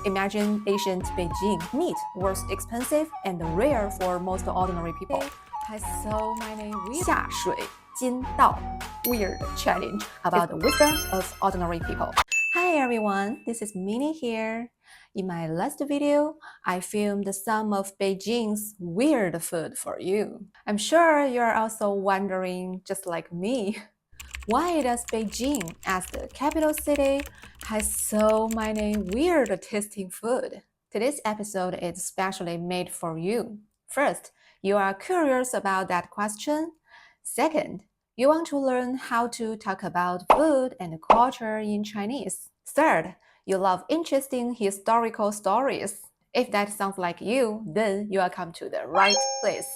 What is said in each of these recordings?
Imagine ancient Beijing. Meat was expensive and rare for most ordinary people. Has so many weird 下水金道 weird challenge about the wisdom of ordinary people. Hi everyone, this is Minnie here. In my last video, I filmed some of Beijing's weird food for you. I'm sure you're also wondering, just like me, why does Beijing, as the capital city, has so many weird tasting food? Today's episode is specially made for you. First, you are curious about that question. Second, you want to learn how to talk about food and culture in Chinese. Third, you love interesting historical stories. If that sounds like you, then you are come to the right place.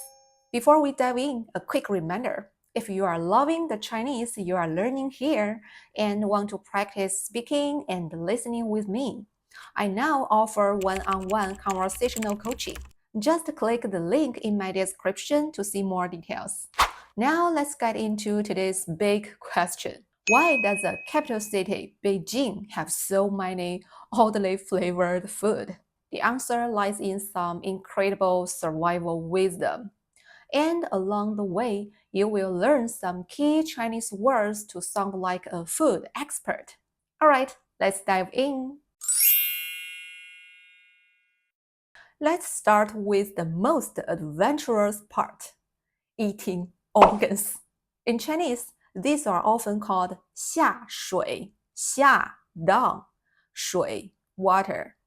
Before we dive in, a quick reminder. If you are loving the Chinese you are learning here and want to practice speaking and listening with me, I now offer one-on-one conversational coaching. Just click the link in my description to see more details. Now let's get into today's big question. Why does the capital city, Beijing, have so many oddly flavored food? The answer lies in some incredible survival wisdom. And along the way, you will learn some key Chinese words to sound like a food expert. Alright, let's dive in. Let's start with the most adventurous part, eating organs. In Chinese, these are often called 下水, 下 down, 水 water,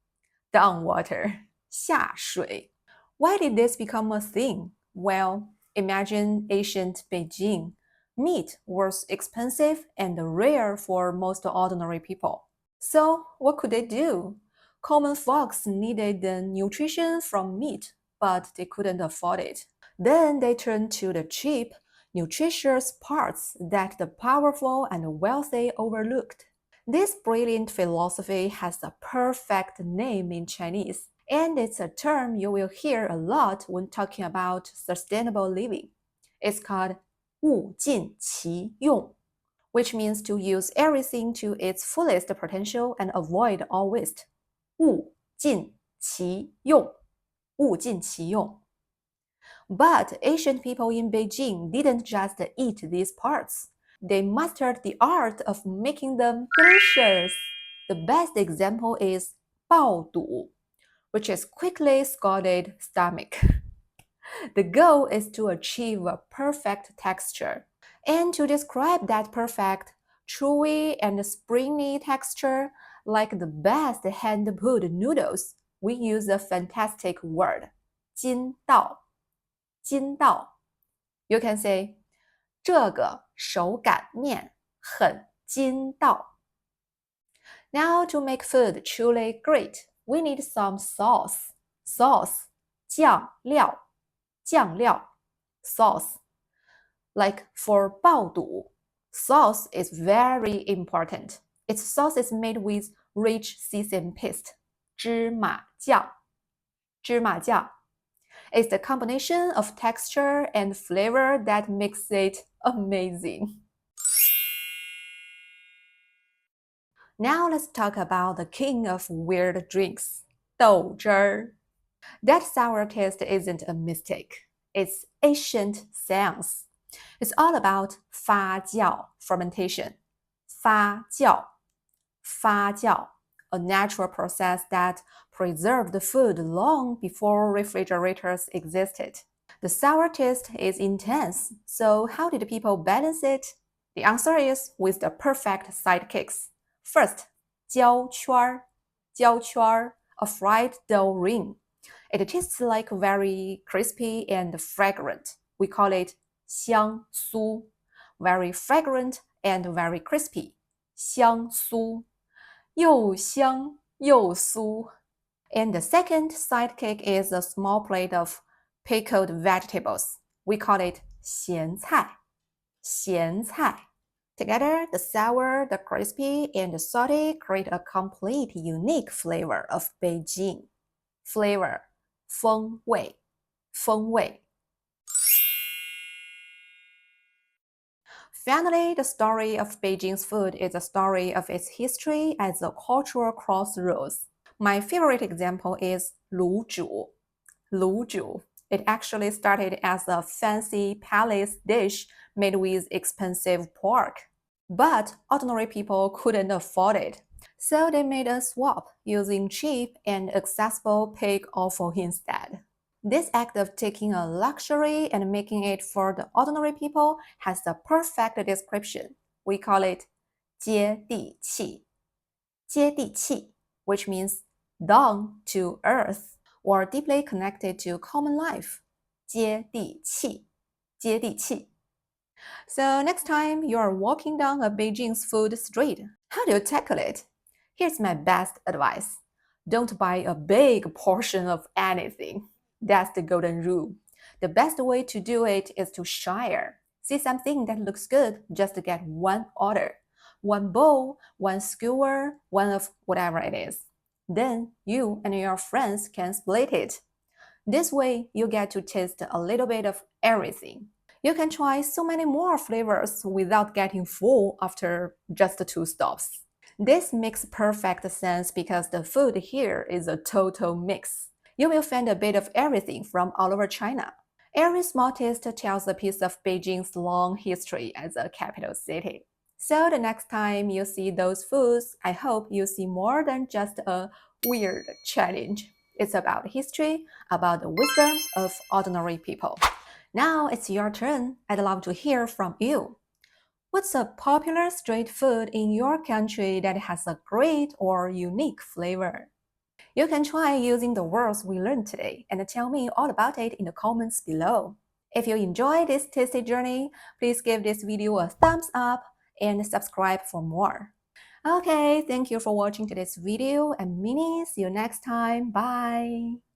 down water, 下水. Why did this become a thing? Well, imagine ancient Beijing. Meat was expensive and rare for most ordinary people. So, what could they do? Common folks needed the nutrition from meat, but they couldn't afford it. Then they turned to the cheap, nutritious parts that the powerful and wealthy overlooked. This brilliant philosophy has a perfect name in Chinese, and it's a term you will hear a lot when talking about sustainable living. It's called 物尽其用, which means to use everything to its fullest potential and avoid all waste. 物尽其用, 物尽其用. But ancient people in Beijing didn't just eat these parts. They mastered the art of making them delicious. The best example is 爆肚, which is quickly scalded stomach. The goal is to achieve a perfect texture. And to describe that perfect, chewy and springy texture, like the best hand-pulled noodles, we use a fantastic word, 筋道. 筋道. You can say, 这个手擀面很筋道. Now to make food truly great, we need some sauce. Sauce, 酱料, 酱料, sauce. Like for 爆肚, sauce is very important. Its sauce is made with rich sesame paste, 芝麻酱. 芝麻酱. It's the combination of texture and flavor that makes it amazing. Now let's talk about the king of weird drinks, 豆汁儿. That sour taste isn't a mistake. It's ancient science. It's all about 发酵, fermentation. 发酵, 发酵, a natural process that preserved the food long before refrigerators existed. The sour taste is intense, so how did people balance it? The answer is with the perfect sidekicks. First, 焦圈, 焦圈, a fried dough ring. It tastes like very crispy and fragrant. We call it 香酥, very fragrant and very crispy. 香酥, 又香又酥. And the second sidekick is a small plate of pickled vegetables. We call it 咸菜, 咸菜. Together, the sour, the crispy, and the salty create a complete unique flavor of Beijing. Flavor, 风味, 风味. Finally, the story of Beijing's food is a story of its history as a cultural crossroads. My favorite example is 卤煮. 卤煮. It actually started as a fancy palace dish made with expensive pork. But ordinary people couldn't afford it. So they made a swap using cheap and accessible pig offal instead. This act of taking a luxury and making it for the ordinary people has the perfect description. We call it 接地气. 接地气, which means down to earth or deeply connected to common life. 接地气. 接地气. So next time you are walking down a Beijing's food street, how do you tackle it? Here's my best advice. Don't buy a big portion of anything. That's the golden rule. The best way to do it is to share. See something that looks good, just get one order. One bowl, one skewer, one of whatever it is. Then you and your friends can split it. This way, you get to taste a little bit of everything. You can try so many more flavors without getting full after just 2 stops. This makes perfect sense because the food here is a total mix. You will find a bit of everything from all over China. Every small taste tells a piece of Beijing's long history as a capital city. So the next time you see those foods, I hope you see more than just a weird challenge. It's about history, about the wisdom of ordinary people. Now it's your turn. I'd love to hear from you. What's a popular street food in your country that has a great or unique flavor? You can try using the words we learned today and tell me all about it in the comments below. If you enjoyed this tasty journey, please give this video a thumbs up and subscribe for more. Okay, thank you for watching today's video and see you next time. Bye!